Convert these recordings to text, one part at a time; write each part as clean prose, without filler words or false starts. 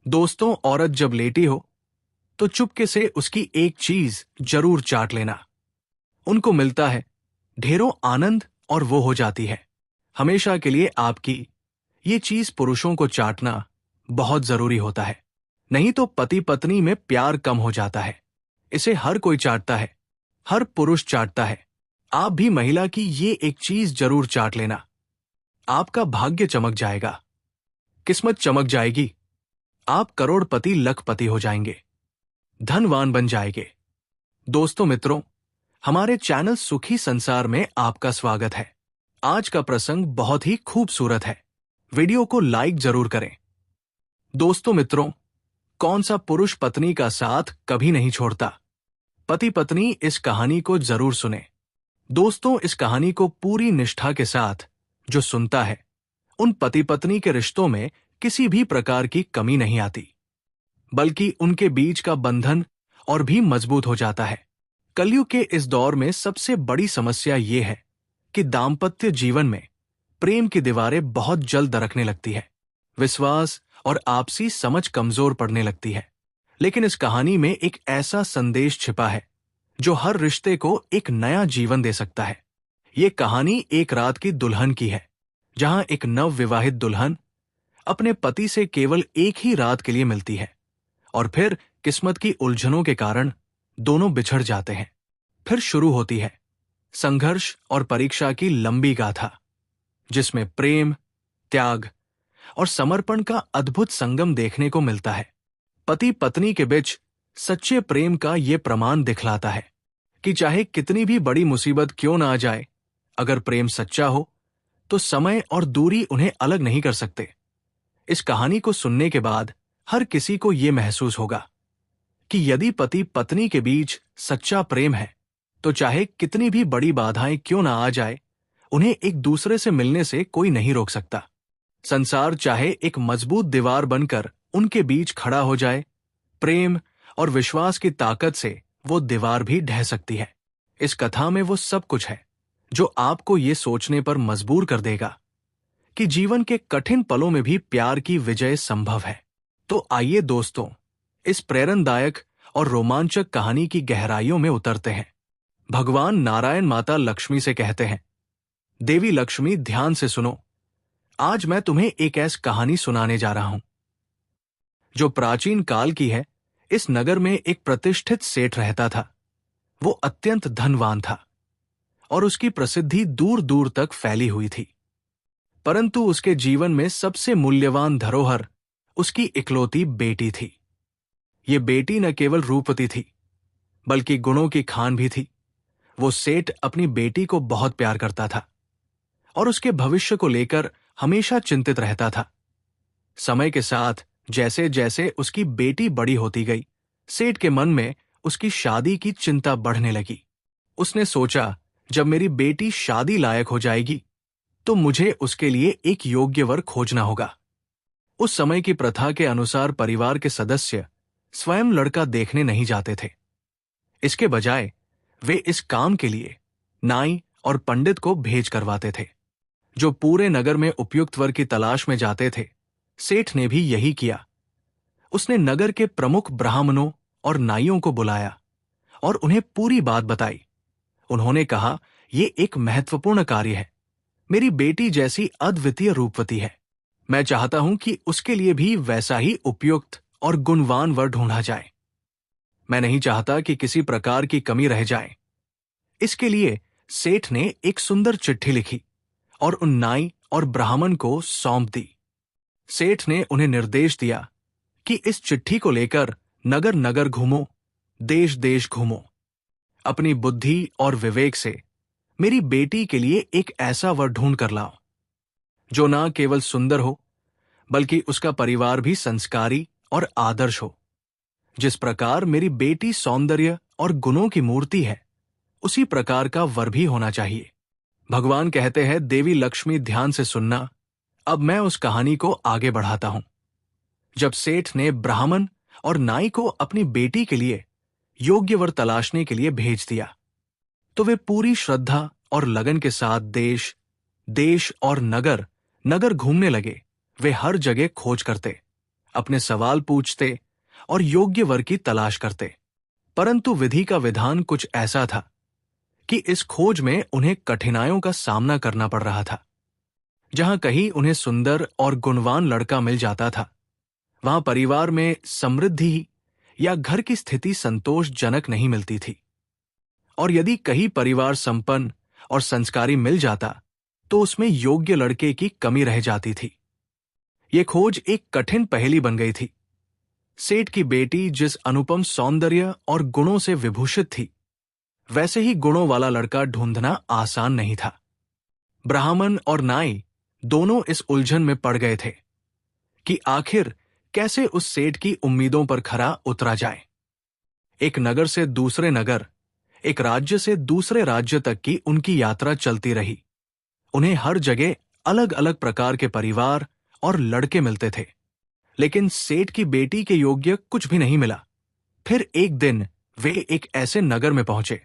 दोस्तों, औरत जब लेटी हो तो चुपके से उसकी एक चीज जरूर चाट लेना। उनको मिलता है ढेरों आनंद और वो हो जाती है हमेशा के लिए आपकी। ये चीज पुरुषों को चाटना बहुत जरूरी होता है, नहीं तो पति पत्नी में प्यार कम हो जाता है। इसे हर कोई चाटता है, हर पुरुष चाटता है। आप भी महिला की ये एक चीज जरूर चाट लेना। आपका भाग्य चमक जाएगा, किस्मत चमक जाएगी, आप करोड़पति लखपति हो जाएंगे, धनवान बन जाएंगे। दोस्तों मित्रों, हमारे चैनल सुखी संसार में आपका स्वागत है। आज का प्रसंग बहुत ही खूबसूरत है, वीडियो को लाइक जरूर करें। दोस्तों मित्रों, कौन सा पुरुष पत्नी का साथ कभी नहीं छोड़ता? पति पत्नी इस कहानी को जरूर सुने। दोस्तों, इस कहानी को पूरी निष्ठा के साथ जो सुनता है, उन पति पत्नी के रिश्तों में किसी भी प्रकार की कमी नहीं आती, बल्कि उनके बीच का बंधन और भी मजबूत हो जाता है। कलयुग के इस दौर में सबसे बड़ी समस्या ये है कि दाम्पत्य जीवन में प्रेम की दीवारें बहुत जल्द दरकने लगती है, विश्वास और आपसी समझ कमजोर पड़ने लगती है। लेकिन इस कहानी में एक ऐसा संदेश छिपा है जो हर रिश्ते को एक नया जीवन दे सकता है। ये कहानी एक रात की दुल्हन की है, जहां एक नव विवाहित दुल्हन अपने पति से केवल एक ही रात के लिए मिलती है और फिर किस्मत की उलझनों के कारण दोनों बिछड़ जाते हैं। फिर शुरू होती है संघर्ष और परीक्षा की लंबी गाथा, जिसमें प्रेम, त्याग और समर्पण का अद्भुत संगम देखने को मिलता है। पति पत्नी के बीच सच्चे प्रेम का ये प्रमाण दिखलाता है कि चाहे कितनी भी बड़ी मुसीबत क्यों ना आ जाए, अगर प्रेम सच्चा हो तो समय और दूरी उन्हें अलग नहीं कर सकते। इस कहानी को सुनने के बाद हर किसी को यह महसूस होगा कि यदि पति पत्नी के बीच सच्चा प्रेम है तो चाहे कितनी भी बड़ी बाधाएं क्यों ना आ जाए, उन्हें एक दूसरे से मिलने से कोई नहीं रोक सकता। संसार चाहे एक मजबूत दीवार बनकर उनके बीच खड़ा हो जाए, प्रेम और विश्वास की ताकत से वो दीवार भी ढह सकती है। इस कथा में वो सब कुछ है जो आपको ये सोचने पर मजबूर कर देगा कि जीवन के कठिन पलों में भी प्यार की विजय संभव है। तो आइए दोस्तों, इस प्रेरणादायक और रोमांचक कहानी की गहराइयों में उतरते हैं। भगवान नारायण माता लक्ष्मी से कहते हैं, देवी लक्ष्मी, ध्यान से सुनो। आज मैं तुम्हें एक ऐसी कहानी सुनाने जा रहा हूं जो प्राचीन काल की है। इस नगर में एक प्रतिष्ठित सेठ रहता था। वो अत्यंत धनवान था और उसकी प्रसिद्धि दूर दूर तक फैली हुई थी। परंतु उसके जीवन में सबसे मूल्यवान धरोहर उसकी इकलौती बेटी थी। ये बेटी न केवल रूपवती थी, बल्कि गुणों की खान भी थी। वो सेठ अपनी बेटी को बहुत प्यार करता था और उसके भविष्य को लेकर हमेशा चिंतित रहता था। समय के साथ जैसे जैसे उसकी बेटी बड़ी होती गई, सेठ के मन में उसकी शादी की चिंता बढ़ने लगी। उसने सोचा, जब मेरी बेटी शादी लायक हो जाएगी तो मुझे उसके लिए एक योग्य वर खोजना होगा। उस समय की प्रथा के अनुसार परिवार के सदस्य स्वयं लड़का देखने नहीं जाते थे। इसके बजाय वे इस काम के लिए नाई और पंडित को भेज करवाते थे, जो पूरे नगर में उपयुक्त वर की तलाश में जाते थे। सेठ ने भी यही किया। उसने नगर के प्रमुख ब्राह्मणों और नाइयों को बुलाया और उन्हें पूरी बात बताई। उन्होंने कहा, यह एक महत्वपूर्ण कार्य है। मेरी बेटी जैसी अद्वितीय रूपवती है। मैं चाहता हूं कि उसके लिए भी वैसा ही उपयुक्त और गुणवान वर ढूंढा जाए। मैं नहीं चाहता कि किसी प्रकार की कमी रह जाए। इसके लिए सेठ ने एक सुंदर चिट्ठी लिखी और उन नाई और ब्राह्मण को सौंप दी। सेठ ने उन्हें निर्देश दिया कि इस चिट्ठी को लेकर नगर नगर घूमो, देश देश घूमो। अपनी बुद्धि और विवेक से मेरी बेटी के लिए एक ऐसा वर ढूंढ कर लाओ जो ना केवल सुंदर हो, बल्कि उसका परिवार भी संस्कारी और आदर्श हो। जिस प्रकार मेरी बेटी सौंदर्य और गुणों की मूर्ति है, उसी प्रकार का वर भी होना चाहिए। भगवान कहते हैं, देवी लक्ष्मी, ध्यान से सुनना। अब मैं उस कहानी को आगे बढ़ाता हूं। जब सेठ ने ब्राह्मण और नाई को अपनी बेटी के लिए योग्य वर तलाशने के लिए भेज दिया, तो वे पूरी श्रद्धा और लगन के साथ देश देश और नगर नगर घूमने लगे। वे हर जगह खोज करते, अपने सवाल पूछते और योग्य वर की तलाश करते। परंतु विधि का विधान कुछ ऐसा था कि इस खोज में उन्हें कठिनाइयों का सामना करना पड़ रहा था। जहां कहीं उन्हें सुंदर और गुणवान लड़का मिल जाता था, वहां परिवार में समृद्धि या घर की स्थिति संतोषजनक नहीं मिलती थी। और यदि कहीं परिवार संपन्न और संस्कारी मिल जाता, तो उसमें योग्य लड़के की कमी रह जाती थी। ये खोज एक कठिन पहेली बन गई थी। सेठ की बेटी जिस अनुपम सौंदर्य और गुणों से विभूषित थी, वैसे ही गुणों वाला लड़का ढूंढना आसान नहीं था। ब्राह्मण और नाई दोनों इस उलझन में पड़ गए थे कि आखिर कैसे उस सेठ की उम्मीदों पर खरा उतरा जाए। एक नगर से दूसरे नगर, एक राज्य से दूसरे राज्य तक की उनकी यात्रा चलती रही। उन्हें हर जगह अलग अलग प्रकार के परिवार और लड़के मिलते थे, लेकिन सेठ की बेटी के योग्य कुछ भी नहीं मिला। फिर एक दिन वे एक ऐसे नगर में पहुंचे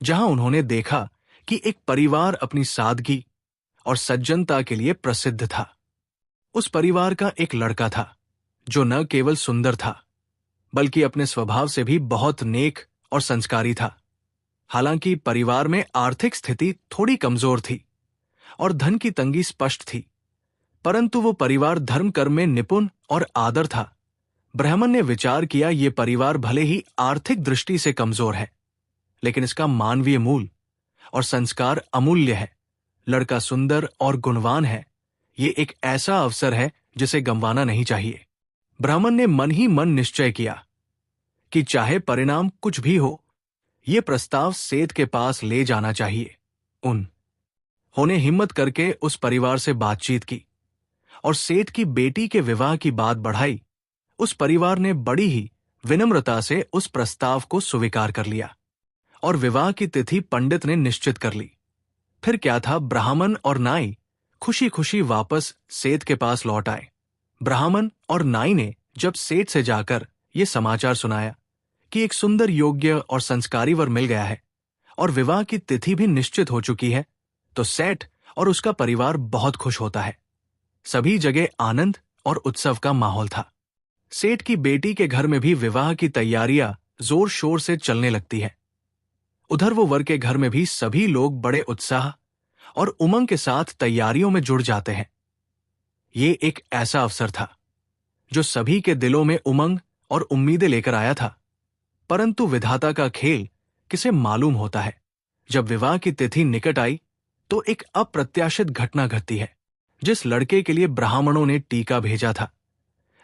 जहां उन्होंने देखा कि एक परिवार अपनी सादगी और सज्जनता के लिए प्रसिद्ध था। उस परिवार का एक लड़का था जो न केवल सुंदर था, बल्कि अपने स्वभाव से भी बहुत नेक और संस्कारी था। हालांकि परिवार में आर्थिक स्थिति थोड़ी कमजोर थी और धन की तंगी स्पष्ट थी, परंतु वो परिवार धर्म कर्म में निपुण और आदर था। ब्राह्मण ने विचार किया, ये परिवार भले ही आर्थिक दृष्टि से कमजोर है, लेकिन इसका मानवीय मूल और संस्कार अमूल्य है। लड़का सुंदर और गुणवान है। ये एक ऐसा अवसर है जिसे गंवाना नहीं चाहिए। ब्राह्मण ने मन ही मन निश्चय किया कि चाहे परिणाम कुछ भी हो, ये प्रस्ताव सेठ के पास ले जाना चाहिए। उन्होंने हिम्मत करके उस परिवार से बातचीत की और सेठ की बेटी के विवाह की बात बढ़ाई। उस परिवार ने बड़ी ही विनम्रता से उस प्रस्ताव को स्वीकार कर लिया और विवाह की तिथि पंडित ने निश्चित कर ली। फिर क्या था, ब्राह्मण और नाई खुशी खुशी वापस सेठ के पास लौट आए। ब्राह्मण और नाई ने जब सेठ से जाकर ये समाचार सुनाया कि एक सुंदर, योग्य और संस्कारी वर मिल गया है और विवाह की तिथि भी निश्चित हो चुकी है, तो सेठ और उसका परिवार बहुत खुश होता है। सभी जगह आनंद और उत्सव का माहौल था। सेठ की बेटी के घर में भी विवाह की तैयारियां जोर शोर से चलने लगती है। उधर वो वर के घर में भी सभी लोग बड़े उत्साह और उमंग के साथ तैयारियों में जुड़ जाते हैं। ये एक ऐसा अवसर था जो सभी के दिलों में उमंग और उम्मीदें लेकर आया था। परंतु विधाता का खेल किसे मालूम होता है। जब विवाह की तिथि निकट आई तो एक अप्रत्याशित घटना घटती है। जिस लड़के के लिए ब्राह्मणों ने टीका भेजा था,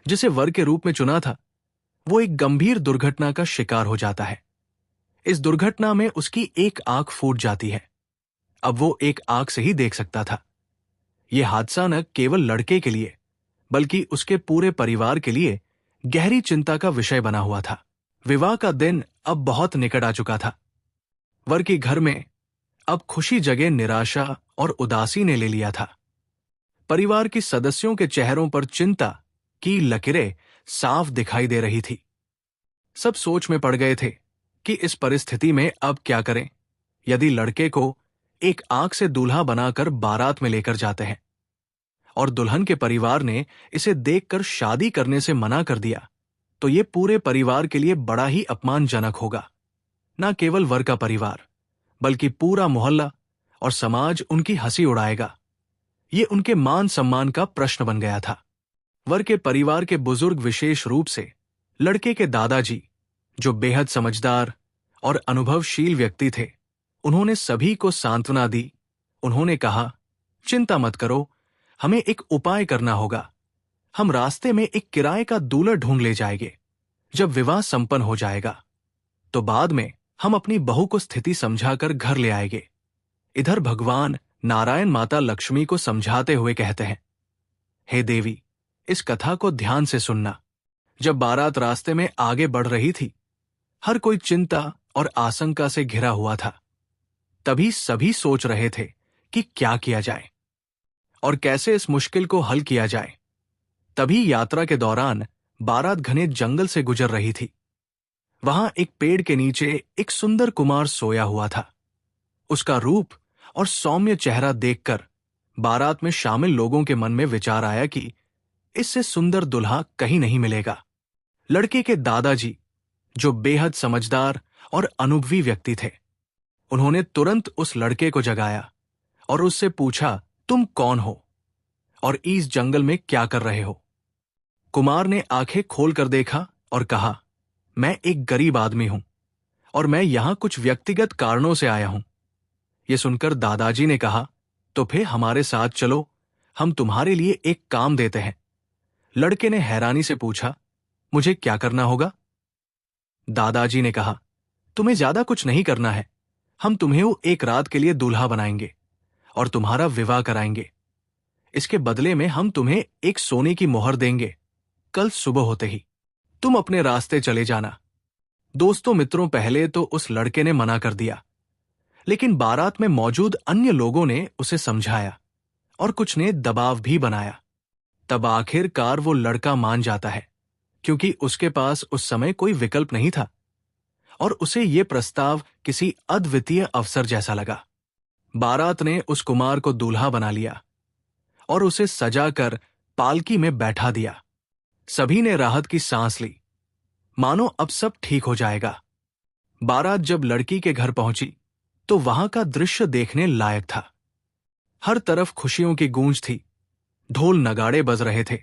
जिसे वर के रूप में चुना था, वो एक गंभीर दुर्घटना का शिकार हो जाता है। इस दुर्घटना में उसकी एक आंख फूट जाती है। अब वो एक आंख से ही देख सकता था। यह हादसा न केवल लड़के के लिए, बल्कि उसके पूरे परिवार के लिए गहरी चिंता का विषय बना हुआ था। विवाह का दिन अब बहुत निकट आ चुका था। वर के घर में अब खुशी जगह निराशा और उदासी ने ले लिया था। परिवार के सदस्यों के चेहरों पर चिंता की लकीरें साफ दिखाई दे रही थी। सब सोच में पड़ गए थे कि इस परिस्थिति में अब क्या करें। यदि लड़के को एक आंख से दूल्हा बनाकर बारात में लेकर जाते हैं और दुल्हन के परिवार ने इसे देखकर शादी करने से मना कर दिया, तो ये पूरे परिवार के लिए बड़ा ही अपमानजनक होगा। न केवल वर का परिवार, बल्कि पूरा मोहल्ला और समाज उनकी हंसी उड़ाएगा। ये उनके मान सम्मान का प्रश्न बन गया था। वर के परिवार के बुजुर्ग, विशेष रूप से लड़के के दादाजी, जो बेहद समझदार और अनुभवशील व्यक्ति थे, उन्होंने सभी को सांत्वना दी। उन्होंने कहा, चिंता मत करो, हमें एक उपाय करना होगा। हम रास्ते में एक किराए का दूल्हा ढूंढ ले जाएंगे। जब विवाह संपन्न हो जाएगा तो बाद में हम अपनी बहू को स्थिति समझाकर घर ले आएंगे। इधर भगवान नारायण माता लक्ष्मी को समझाते हुए कहते हैं, हे देवी, इस कथा को ध्यान से सुनना। जब बारात रास्ते में आगे बढ़ रही थी, हर कोई चिंता और आशंका से घिरा हुआ था। तभी सभी सोच रहे थे कि क्या किया जाए और कैसे इस मुश्किल को हल किया जाए। तभी यात्रा के दौरान बारात घने जंगल से गुजर रही थी। वहां एक पेड़ के नीचे एक सुंदर कुमार सोया हुआ था। उसका रूप और सौम्य चेहरा देखकर बारात में शामिल लोगों के मन में विचार आया कि इससे सुंदर दुल्हा कहीं नहीं मिलेगा। लड़के के दादाजी, जो बेहद समझदार और अनुभवी व्यक्ति थे, उन्होंने तुरंत उस लड़के को जगाया और उससे पूछा, तुम कौन हो और इस जंगल में क्या कर रहे हो? कुमार ने आंखें खोलकर देखा और कहा, मैं एक गरीब आदमी हूं और मैं यहां कुछ व्यक्तिगत कारणों से आया हूं। यह सुनकर दादाजी ने कहा, तो फिर हमारे साथ चलो, हम तुम्हारे लिए एक काम देते हैं। लड़के ने हैरानी से पूछा, मुझे क्या करना होगा? दादाजी ने कहा, तुम्हें ज्यादा कुछ नहीं करना है। हम तुम्हें एक रात के लिए दूल्हा बनाएंगे और तुम्हारा विवाह कराएंगे। इसके बदले में हम तुम्हें एक सोने की मोहर देंगे। कल सुबह होते ही तुम अपने रास्ते चले जाना। दोस्तों मित्रों, पहले तो उस लड़के ने मना कर दिया, लेकिन बारात में मौजूद अन्य लोगों ने उसे समझाया और कुछ ने दबाव भी बनाया। तब आखिरकार वो लड़का मान जाता है, क्योंकि उसके पास उस समय कोई विकल्प नहीं था और उसे ये प्रस्ताव किसी अद्वितीय अवसर जैसा लगा। बारात ने उस कुमार को दूल्हा बना लिया और उसे सजाकर पालकी में बैठा दिया। सभी ने राहत की सांस ली, मानो अब सब ठीक हो जाएगा। बारात जब लड़की के घर पहुंची तो वहां का दृश्य देखने लायक था। हर तरफ खुशियों की गूंज थी, ढोल नगाड़े बज रहे थे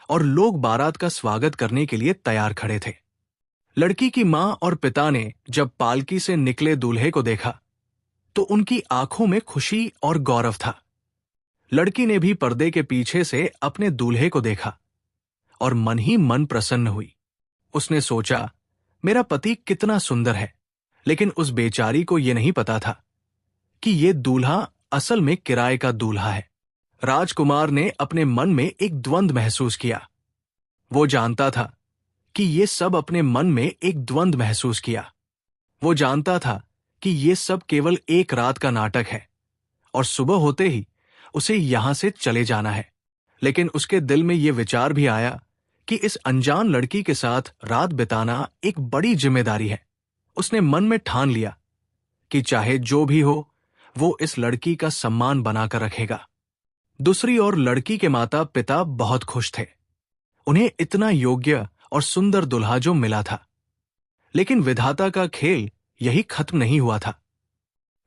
और लोग बारात का स्वागत करने के लिए तैयार खड़े थे। लड़की की मां और पिता ने जब पालकी से निकले दूल्हे को देखा तो उनकी आंखों में खुशी और गौरव था। लड़की ने भी पर्दे के पीछे से अपने दूल्हे को देखा और मन ही मन प्रसन्न हुई। उसने सोचा, मेरा पति कितना सुंदर है। लेकिन उस बेचारी को यह नहीं पता था कि यह दूल्हा असल में किराए का दूल्हा है। राजकुमार ने अपने मन में एक द्वंद महसूस किया। वो जानता था कि ये सब अपने मन में एक द्वंद महसूस किया। वो जानता था कि ये सब केवल एक रात का नाटक है और सुबह होते ही उसे यहां से चले जाना है। लेकिन उसके दिल में यह विचार भी आया कि इस अनजान लड़की के साथ रात बिताना एक बड़ी जिम्मेदारी है। उसने मन में ठान लिया कि चाहे जो भी हो, वो इस लड़की का सम्मान बनाकर रखेगा। दूसरी ओर लड़की के माता पिता बहुत खुश थे। उन्हें इतना योग्य और सुंदर दुल्हा जो मिला था। लेकिन विधाता का खेल यही खत्म नहीं हुआ था।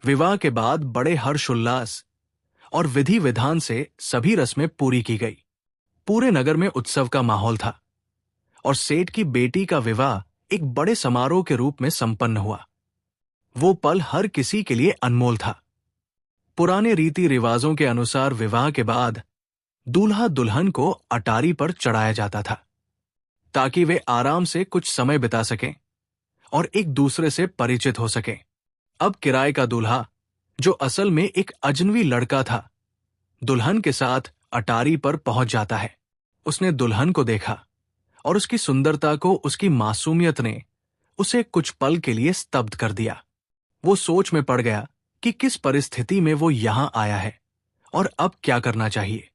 विवाह के बाद बड़े हर्षोल्लास और विधि विधान से सभी रस्में पूरी की गई। पूरे नगर में उत्सव का माहौल था और सेठ की बेटी का विवाह एक बड़े समारोह के रूप में संपन्न हुआ। वो पल हर किसी के लिए अनमोल था। पुराने रीति रिवाजों के अनुसार विवाह के बाद दूल्हा दुल्हन को अटारी पर चढ़ाया जाता था ताकि वे आराम से कुछ समय बिता सकें और एक दूसरे से परिचित हो सकें। अब किराए का दूल्हा, जो असल में एक अजनबी लड़का था, दुल्हन के साथ अटारी पर पहुंच जाता है। उसने दुल्हन को देखा और उसकी सुंदरता को उसकी मासूमियत ने उसे कुछ पल के लिए स्तब्ध कर दिया। वो सोच में पड़ गया कि किस परिस्थिति में वो यहां आया है और अब क्या करना चाहिए।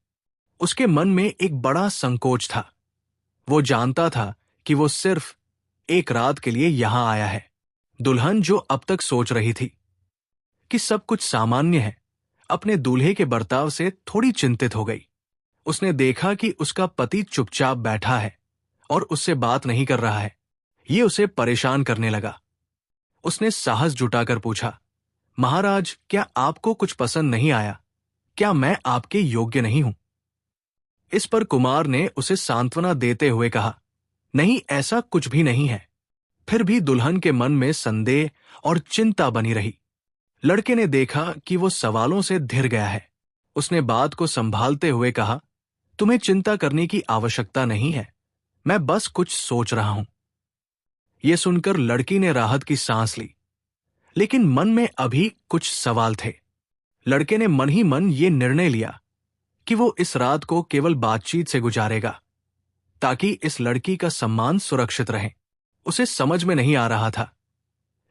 उसके मन में एक बड़ा संकोच था। वो जानता था कि वो सिर्फ एक रात के लिए यहां आया है। दुल्हन, जो अब तक सोच रही थी कि सब कुछ सामान्य है, अपने दूल्हे के बर्ताव से थोड़ी चिंतित हो गई। उसने देखा कि उसका पति चुपचाप बैठा है और उससे बात नहीं कर रहा है। ये उसे परेशान करने लगा। उसने साहस जुटाकर पूछा, महाराज, क्या आपको कुछ पसंद नहीं आया? क्या मैं आपके योग्य नहीं हूं? इस पर कुमार ने उसे सांत्वना देते हुए कहा, नहीं, ऐसा कुछ भी नहीं है। फिर भी दुल्हन के मन में संदेह और चिंता बनी रही। लड़के ने देखा कि वो सवालों से धिर गया है। उसने बात को संभालते हुए कहा, तुम्हें चिंता करने की आवश्यकता नहीं है, मैं बस कुछ सोच रहा हूं। यह सुनकर लड़की ने राहत की सांस ली, लेकिन मन में अभी कुछ सवाल थे। लड़के ने मन ही मन ये निर्णय लिया कि वो इस रात को केवल बातचीत से गुजारेगा ताकि इस लड़की का सम्मान सुरक्षित रहे। उसे समझ में नहीं आ रहा था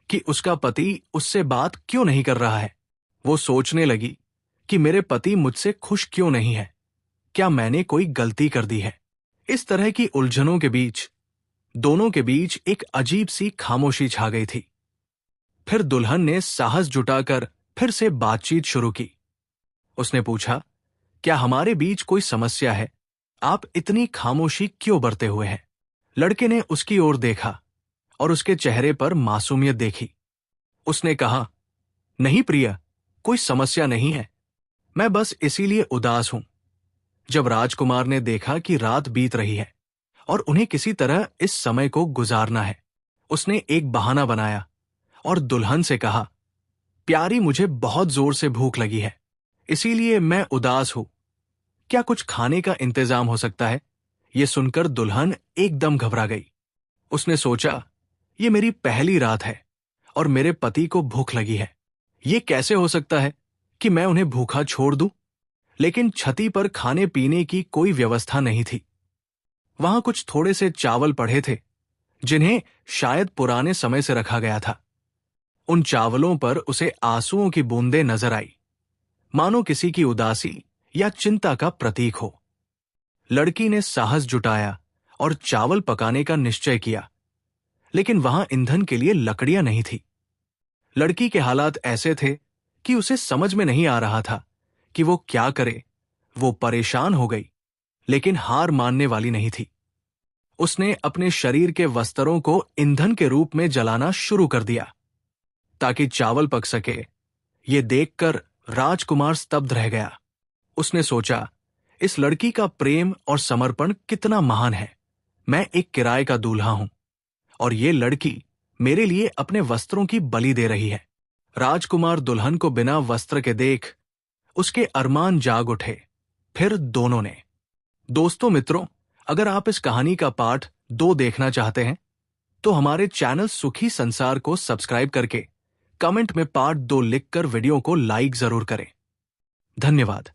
कि उसका पति उससे बात क्यों नहीं कर रहा है। वो सोचने लगी कि मेरे पति मुझसे खुश क्यों नहीं है? क्या मैंने कोई गलती कर दी है? इस तरह की उलझनों के बीच दोनों के बीच एक अजीब सी खामोशी छा गई थी। फिर दुल्हन ने साहस जुटाकर फिर से बातचीत शुरू की। उसने पूछा, क्या हमारे बीच कोई समस्या है? आप इतनी खामोशी क्यों बरते हुए हैं? लड़के ने उसकी ओर देखा और उसके चेहरे पर मासूमियत देखी। उसने कहा, नहीं प्रिया, कोई समस्या नहीं है, मैं बस इसीलिए उदास हूं। जब राजकुमार ने देखा कि रात बीत रही है और उन्हें किसी तरह इस समय को गुजारना है, उसने एक बहाना बनाया और दुल्हन से कहा, प्यारी, मुझे बहुत जोर से भूख लगी है, इसीलिए मैं उदास हूं। क्या कुछ खाने का इंतजाम हो सकता है? यह सुनकर दुल्हन एकदम घबरा गई। उसने सोचा, ये मेरी पहली रात है और मेरे पति को भूख लगी है। ये कैसे हो सकता है कि मैं उन्हें भूखा छोड़ दूं? लेकिन छती पर खाने पीने की कोई व्यवस्था नहीं थी। वहां कुछ थोड़े से चावल पड़े थे, जिन्हें शायद पुराने समय से रखा गया था। उन चावलों पर उसे आंसुओं की बूंदें नजर आई, मानो किसी की उदासी या चिंता का प्रतीक हो। लड़की ने साहस जुटाया और चावल पकाने का निश्चय किया, लेकिन वहां ईंधन के लिए लकड़ियां नहीं थी। लड़की के हालात ऐसे थे कि उसे समझ में नहीं आ रहा था कि वो क्या करे। वो परेशान हो गई, लेकिन हार मानने वाली नहीं थी। उसने अपने शरीर के वस्त्रों को ईंधन के रूप में जलाना शुरू कर दिया ताकि चावल पक सके। ये देखकर राजकुमार स्तब्ध रह गया। उसने सोचा, इस लड़की का प्रेम और समर्पण कितना महान है। मैं एक किराए का दूल्हा हूं और ये लड़की मेरे लिए अपने वस्त्रों की बलि दे रही है। राजकुमार दुल्हन को बिना वस्त्र के देख उसके अरमान जाग उठे। फिर दोनों ने। दोस्तों, मित्रों, अगर आप इस कहानी का पार्ट 2 देखना चाहते हैं तो हमारे चैनल सुखी संसार को सब्सक्राइब करके कमेंट में पार्ट 2 लिखकर वीडियो को लाइक जरूर करें। धन्यवाद।